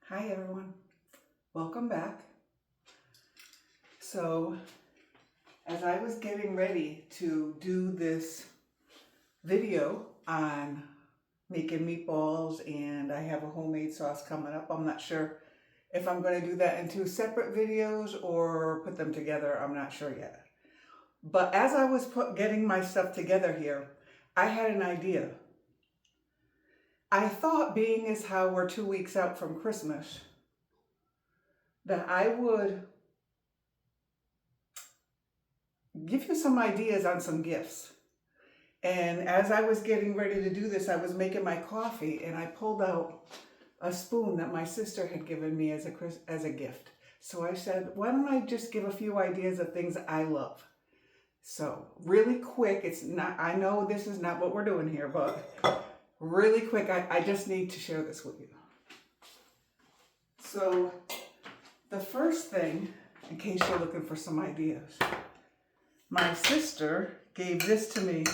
Hi everyone, welcome back. So as I was getting ready to do this video on making meatballs, and I have a homemade sauce coming up, I'm not sure if I'm going to do that in two separate videos or put them together. I'm not sure yet. But as I was getting my stuff together here, I had an idea. I thought, being as how we're 2 weeks out from Christmas, that I would give you some ideas on some gifts. And as I was getting ready to do this, I was making my coffee and I pulled out a spoon that my sister had given me as a gift. So I said, why don't I just give a few ideas of things I love? So really quick, it's not, I know this is not what we're doing here, but really quick, I just need to share this with you. So the first thing, in case you're looking for some ideas, my sister gave this to me,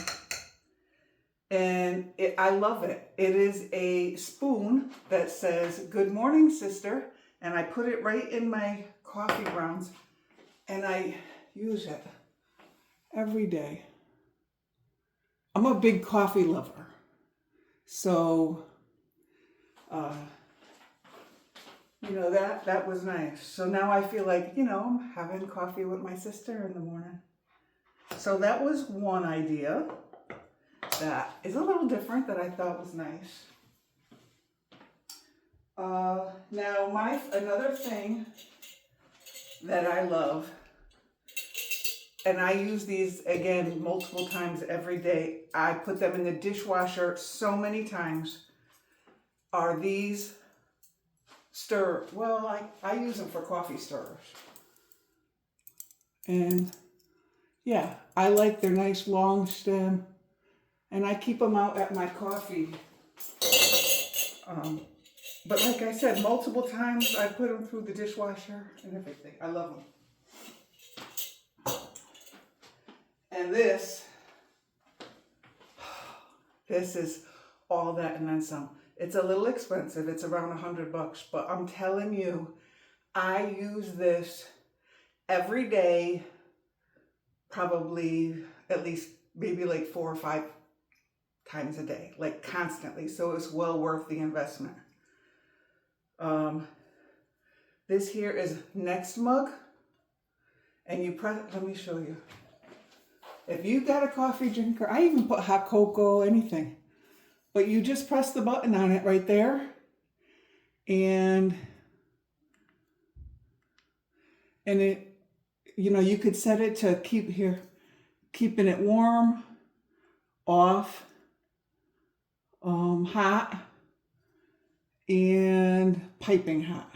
and I love it. It is a spoon that says, "Good morning, sister," and I put it right in my coffee grounds, and I use it every day. I'm a big coffee lover, so that was nice. So now I feel like, I'm having coffee with my sister in the morning. So that was one idea that is a little different that I thought was nice. Now another thing that I love, and I use these again multiple times every day, I put them in the dishwasher so many times, are these I use them for coffee stirrers. And yeah, I like their nice long stem, and I keep them out at my coffee. But like I said, multiple times I put them through the dishwasher and everything. I love them. And this is all that and then some. It's a little expensive. It's around $100, but I'm telling you, I use this every day, probably at least maybe like 4 or 5 times a day, like constantly. So it's well worth the investment. This here is Next Mug, and you press, let me show you. If you got a coffee drinker, I even put hot cocoa, anything, but you just press the button on it right there, and it, you could set it to keeping it warm, off, hot, and piping hot.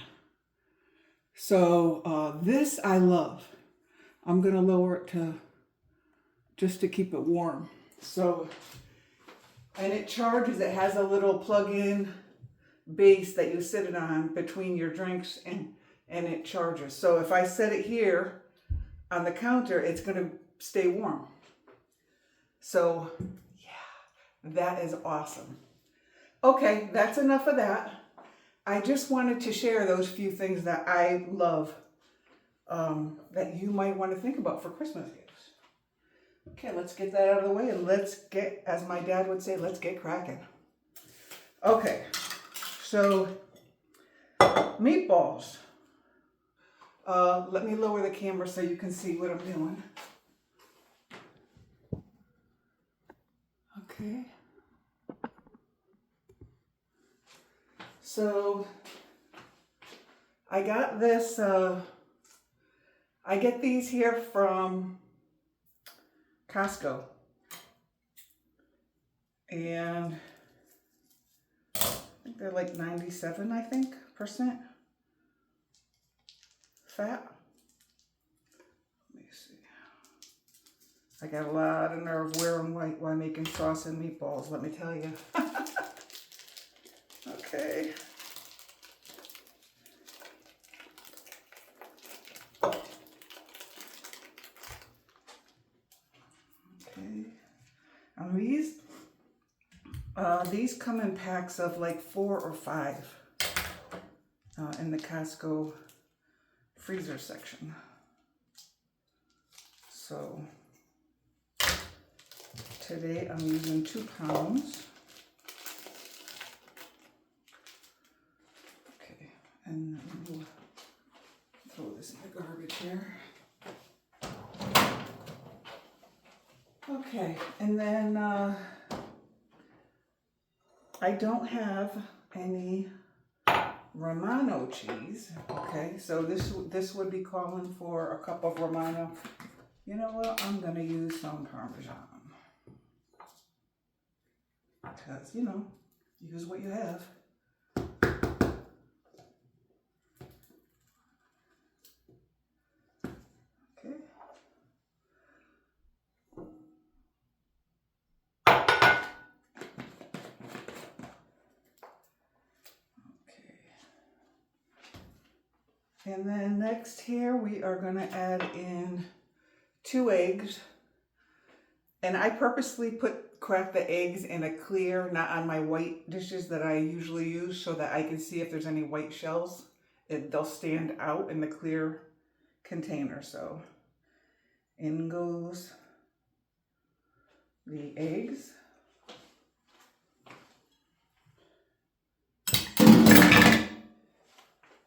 So this I love. I'm going to lower it just to keep it warm. So, and it charges, it has a little plug-in base that you sit it on between your drinks, and it charges. So if I set it here on the counter, it's going to stay warm. So yeah, that is awesome. Okay, that's enough of that. I just wanted to share those few things that I love, that you might want to think about for Christmas gifts. Okay, let's get that out of the way, and let's get, as my dad would say, let's get cracking. Okay, so meatballs. Let me lower the camera so you can see what I'm doing. Okay. So I got this, I get these here from Costco, and I think they're like 97%, fat. Let me see. I got a lot of nerve wearing white while making sauce and meatballs, let me tell you. Okay. Okay. And these come in packs of like 4 or 5. in the Costco freezer section. So today I'm using 2 pounds. Okay, and we'll throw this in the garbage here. Okay, and then I don't have any Romano cheese. Okay, so this would be calling for a cup of Romano. You know what? I'm gonna use some Parmesan because, you know, use what you have. Okay. And then next here, we are gonna add in 2 eggs. And I purposely crack the eggs in a clear, not on my white dishes that I usually use, so that I can see if there's any white shells. They'll stand out in the clear container. So in goes the eggs.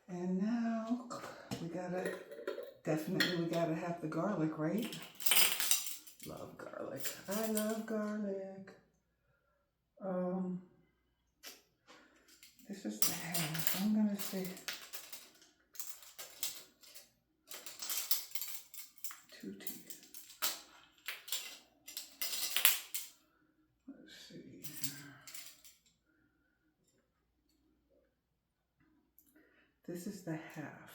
And now we gotta have the garlic, right? Love garlic. I love garlic. This is the half. I'm gonna say 2 teaspoons. Let's see. This is the half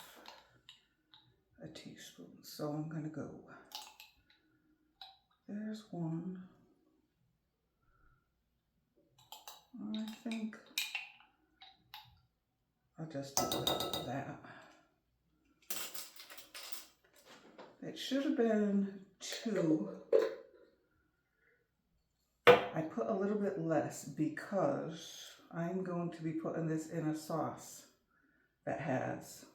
a teaspoon. So I'm gonna go. There's 1. I think I'll just do that. It should have been 2. I put a little bit less because I'm going to be putting this in a sauce that has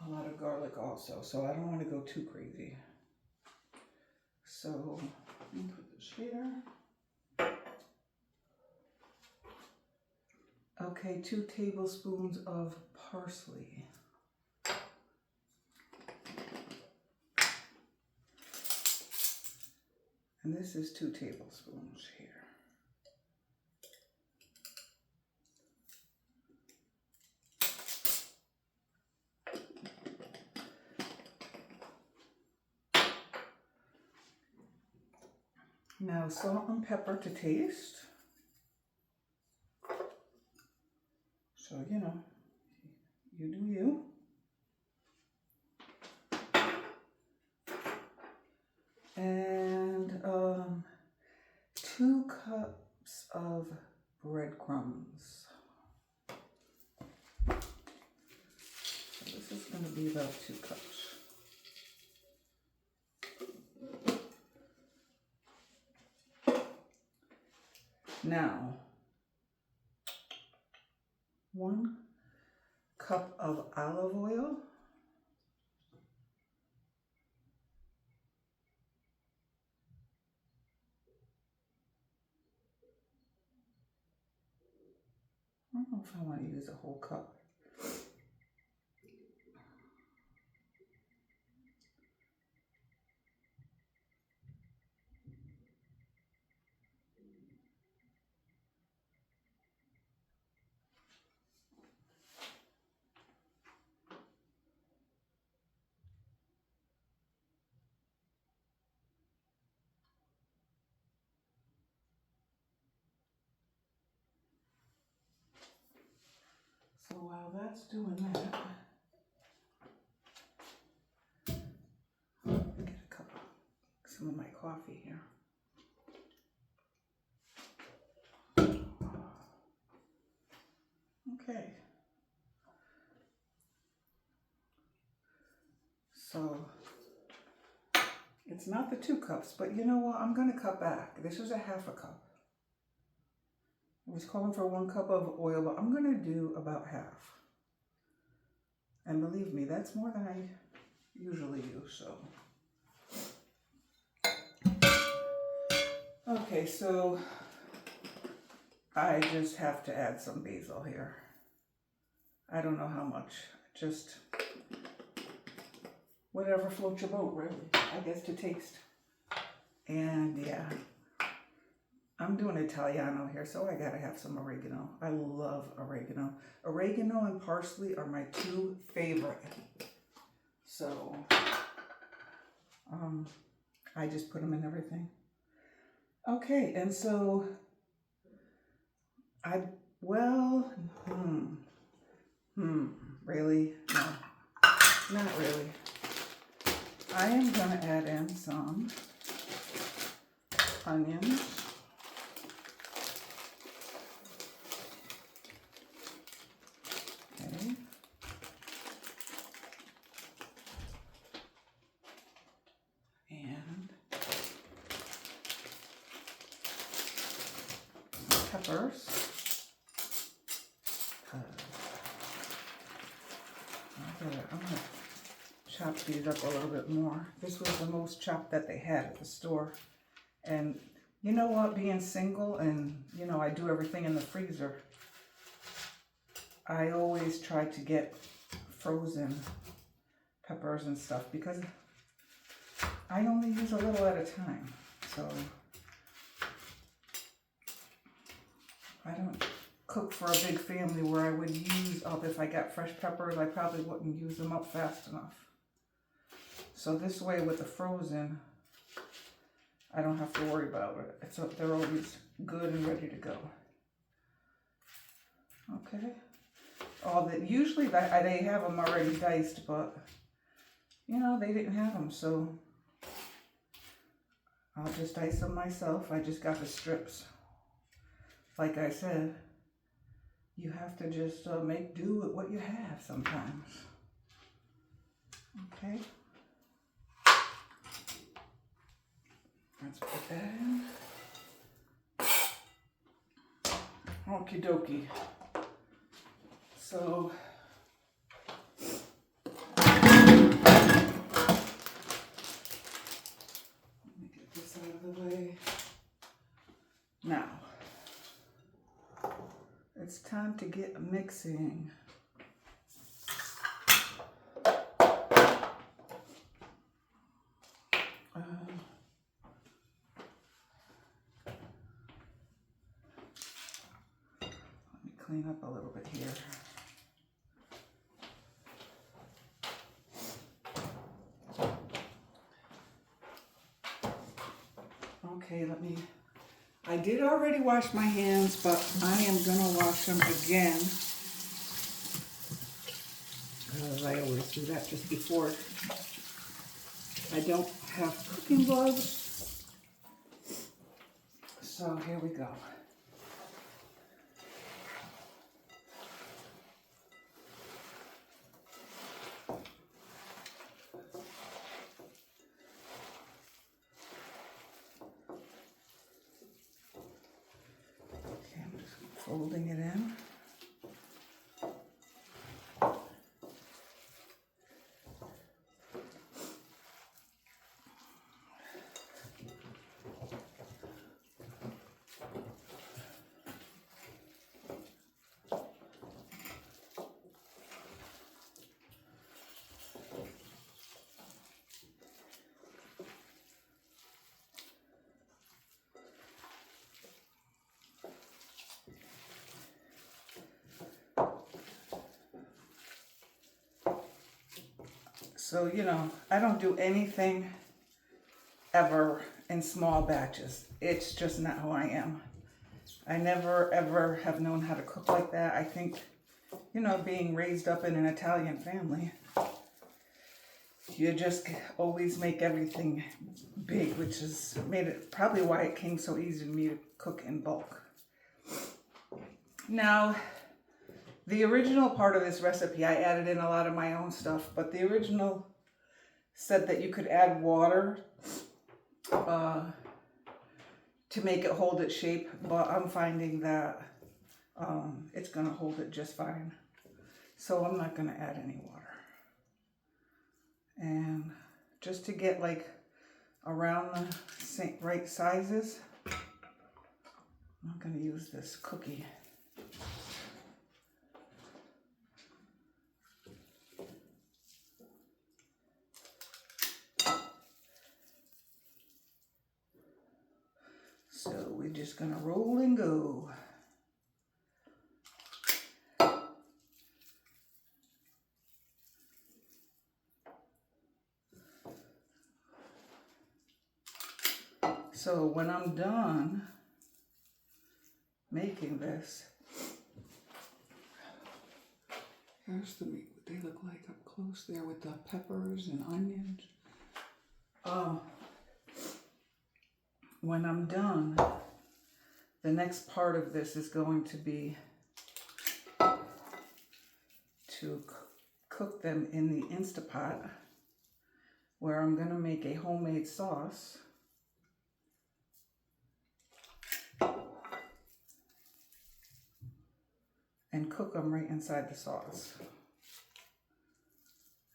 a lot of garlic also. So I don't want to go too crazy. So let me put this here. Okay, 2 tablespoons of parsley. And this is 2 tablespoons here. Now salt and pepper to taste. So, you know, you do you. And 2 cups of breadcrumbs. So this is going to be about 2 cups. Now, 1 cup of olive oil. I don't know if I want to use a whole cup. So while that's doing that, I'll get some of my coffee here. Okay. So it's not the 2 cups, but you know what? I'm going to cut back. This was a half a cup. I was calling for 1 cup of oil, but I'm going to do about half. And believe me, that's more than I usually use, so. Okay, so I just have to add some basil here. I don't know how much, just whatever floats your boat, really, I guess, to taste. And yeah, I'm doing Italiano here, so I gotta have some oregano. I love oregano. Oregano and parsley are my two favorite. So, I just put them in everything. Okay, and so, really? No, not really. I am gonna add in some onions. Okay. And peppers. I'm gonna chop these up a little bit more. This was the most chopped that they had at the store. And you know what, being single and, you know, I do everything in the freezer, I always try to get frozen peppers and stuff because I only use a little at a time. So I don't cook for a big family where I would use up, if I got fresh peppers, I probably wouldn't use them up fast enough. So this way with the frozen, I don't have to worry about it. They're always good and ready to go. Okay. Usually they have them already diced, but you know, they didn't have them, so I'll just dice them myself. I just got the strips. Like I said, you have to just make do with what you have sometimes. Okay. Let's put that in. Okie dokie. So, let me get this out of the way. Now, it's time to get mixing. Clean up a little bit here. Okay, I did already wash my hands, but I am gonna wash them again. I always do that just before. I don't have cooking gloves. So here we go. Folding it in. So, you know, I don't do anything ever in small batches. It's just not who I am. I never, ever have known how to cook like that. I think, you know, being raised up in an Italian family, you just always make everything big, which is made it probably why it came so easy to me to cook in bulk. Now, the original part of this recipe, I added in a lot of my own stuff, but the original said that you could add water to make it hold its shape, but I'm finding that it's going to hold it just fine. So I'm not going to add any water. And just to get like around the right sizes, I'm going to use this cookie. So we're just going to roll and go. So when I'm done making this, here's the meat, what they look like up close there with the peppers and onions. When I'm done, the next part of this is going to be to cook them in the Instapot, where I'm going to make a homemade sauce. And cook them right inside the sauce.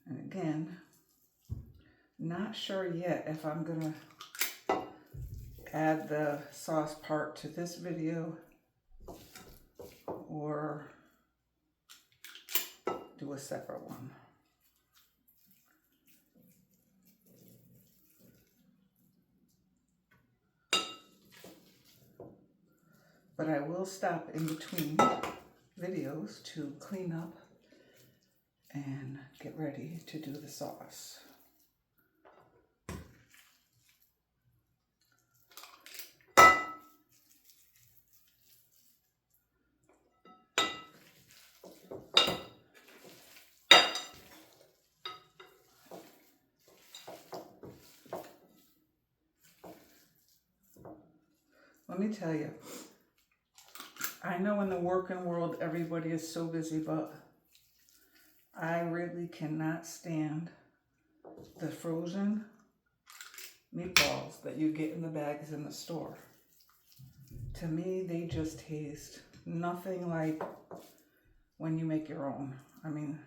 And again, not sure yet if I'm gonna add the sauce part to this video or do a separate one. But I will stop in between videos to clean up and get ready to do the sauce. Let me tell you, I know in the working world everybody is so busy, but I really cannot stand the frozen meatballs that you get in the bags in the store. To me, they just taste nothing like when you make your own. I mean,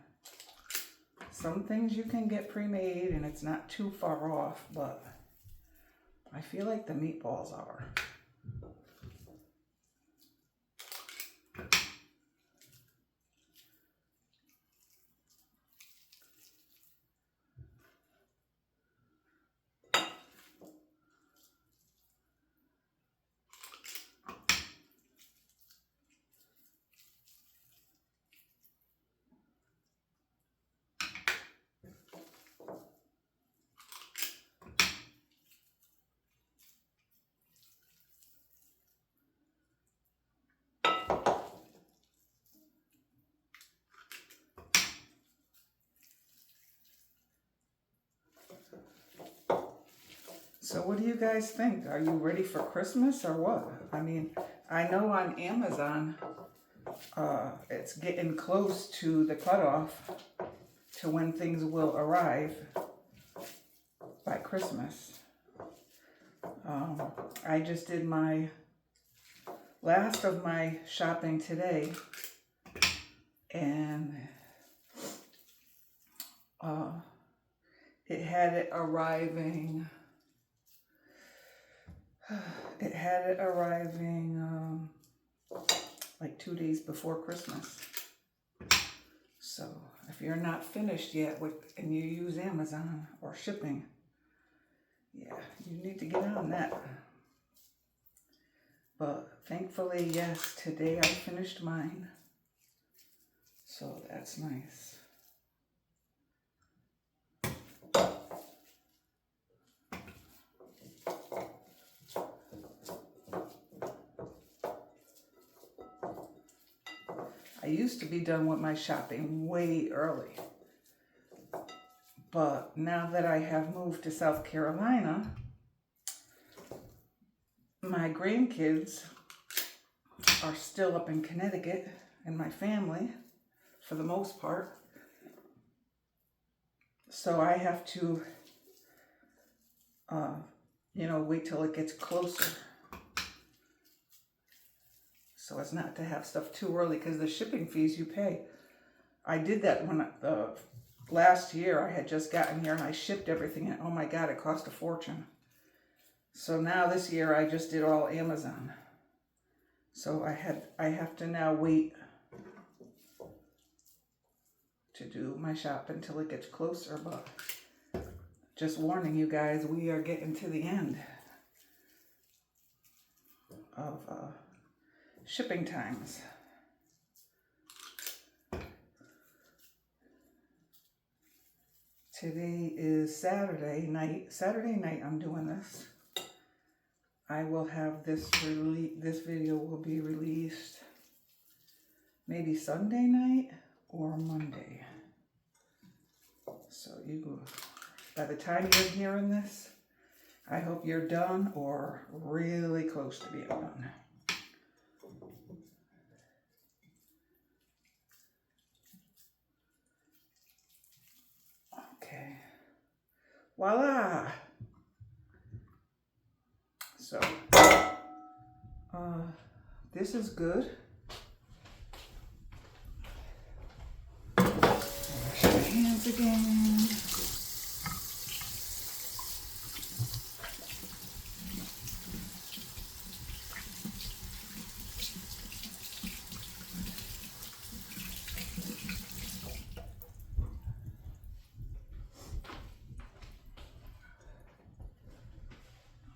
some things you can get pre-made and it's not too far off, but I feel like the meatballs are. So what do you guys think? Are you ready for Christmas or what? I mean, I know on Amazon, it's getting close to the cutoff to when things will arrive by Christmas. I just did my last of my shopping today, and it had it arriving. Like 2 days before Christmas. So if you're not finished yet and you use Amazon or shipping, yeah, you need to get on that. But thankfully, yes, today I finished mine. So that's nice. I used to be done with my shopping way early, but now that I have moved to South Carolina, my grandkids are still up in Connecticut, and my family, for the most part, so I have to, wait till it gets closer. So as not to have stuff too early, because the shipping fees you pay. I did that when last year I had just gotten here and I shipped everything, and oh my God, it cost a fortune. So now this year I just did all Amazon. So I have to now wait to do my shop until it gets closer, but just warning you guys, we are getting to the end of shipping times. Today is Saturday night. Saturday night I'm doing this. I will have this video will be released maybe Sunday night or Monday. So by the time you're hearing this, I hope you're done or really close to being done. Okay. Voila! So, this is good. Wash my hands again.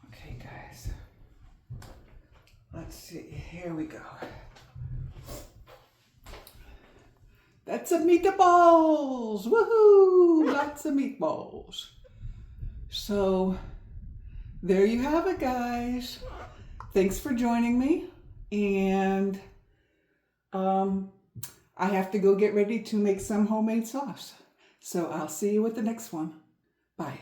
Okay, guys. Let's see. Here we go. That's a meatballs! Woohoo! Lots of meatballs. So, there you have it, guys. Thanks for joining me. And I have to go get ready to make some homemade sauce. So I'll see you with the next one. Bye.